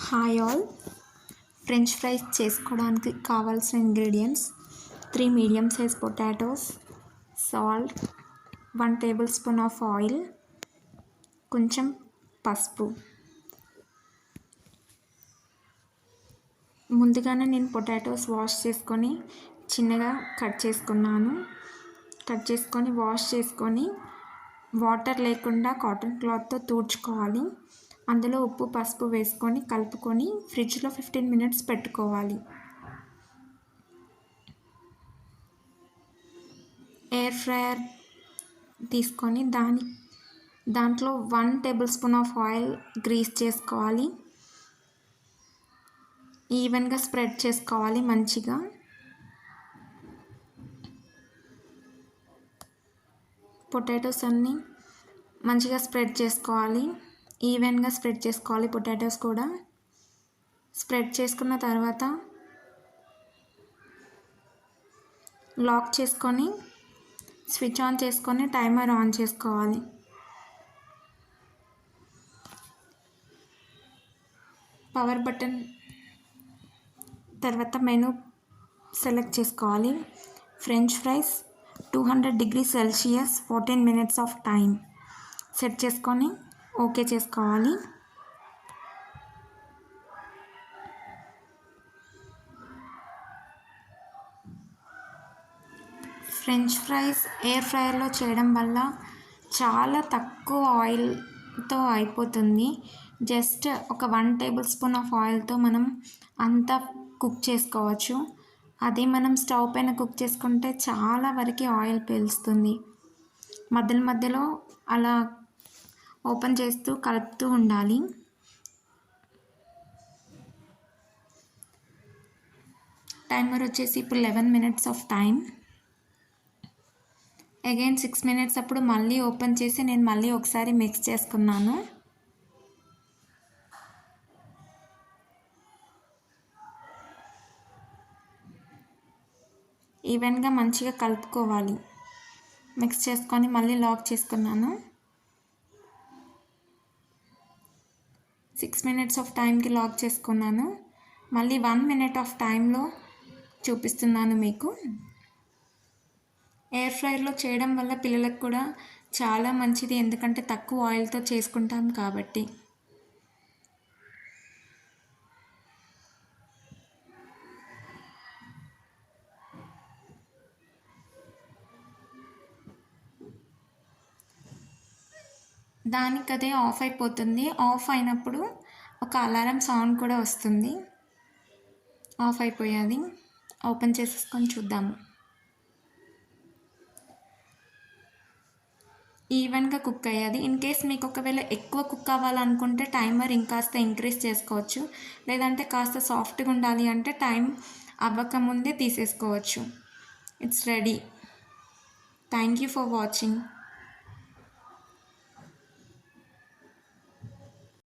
Hi all. French fries చేసుకోవడానికి కావాల్సిన ingredients 3 medium size potatoes, salt, 1 table spoon of oil, కొంచెం పసుపు. ముందుగానే నేను పొటాటోస్ వాష్ చేసుకొని చిన్నగా కట్ చేసుకొని వాష్ చేసుకొని వాటర్ లేకుండా కాటన్ క్లాత్తో తుడుచుకోవాలి. అందులో ఉప్పు పసుపు వేసుకొని కలుపుకొని ఫ్రిడ్జ్లో 15 మినిట్స్ పెట్టుకోవాలి. ఎయిర్ ఫ్రైయర్ తీసుకొని దాంట్లో 1 table spoon of oil grease చేసుకోవాలి. ఈవెన్గా స్ప్రెడ్ చేసుకోవాలి. మంచిగా పొటాటోస్ అన్నీ మంచిగా స్ప్రెడ్ చేసుకోవాలి. ఈవెన్గా స్ప్రెడ్ చేసుకోవాలి. పొటాటోస్ కూడా స్ప్రెడ్ చేసుకున్న తర్వాత లాక్ చేసుకొని స్విచ్ ఆన్ చేసుకొని టైమర్ ఆన్ చేసుకోవాలి. పవర్ బటన్ తర్వాత మెనూ సెలెక్ట్ చేసుకోవాలి. French fries 200 degree Celsius 14 minutes of time set చేసుకొని ఓకే చేసుకోవాలి. ఫ్రెంచ్ ఫ్రైస్ ఎయిర్ ఫ్రైయర్లో చేయడం వల్ల చాలా తక్కువ ఆయిల్తో అయిపోతుంది. జస్ట్ ఒక 1 టేబుల్ స్పూన్ ఆఫ్ ఆయిల్తో మనం అంతా కుక్ చేసుకోవచ్చు. అదే మనం స్టవ్ పైన కుక్ చేసుకుంటే చాలా వరకు ఆయిల్ పీలుస్తుంది. మధ్యలో అలా ఓపెన్ చేస్తూ కలుపుతూ ఉండాలి. టైమర్ వచ్చేసి ఇప్పుడు 11 minutes of time. Again 6 minutes అప్పుడు మళ్ళీ ఓపెన్ చేసి నేను మళ్ళీ ఒకసారి మిక్స్ చేసుకున్నాను. ఈవెన్గా మంచిగా కలుపుకోవాలి. మిక్స్ చేసుకొని మళ్ళీ లాక్ చేసుకున్నాను. 6 మినిట్స్ ఆఫ్ టైంకి లాక్ చేసుకున్నాను. మళ్ళీ 1 మినిట్ ఆఫ్ టైంలో చూపిస్తున్నాను మీకు. ఎయిర్ ఫ్రైయర్లో చేయడం వల్ల పిల్లలకు కూడా చాలా మంచిది. ఎందుకంటే తక్కువ ఆయిల్తో చేసుకుంటాం కాబట్టి. దానికదే ఆఫ్ అయిపోతుంది. ఆఫ్ అయినప్పుడు ఒక అలారం సౌండ్ కూడా వస్తుంది. ఆఫ్ అయిపోయాది. ఓపెన్ చేసేసుకొని చూద్దాము. ఈవెన్గా కుక్ అయ్యాది. ఇన్ కేస్ మీకు ఒకవేళ ఎక్కువ కుక్ అవ్వాలనుకుంటే టైమర్ ఇంకాస్త ఇంక్రీజ్ చేసుకోవచ్చు. లేదంటే కాస్త సాఫ్ట్గా ఉండాలి అంటే టైం అవ్వకముందే తీసేసుకోవచ్చు. It's ready. Thank you for watching.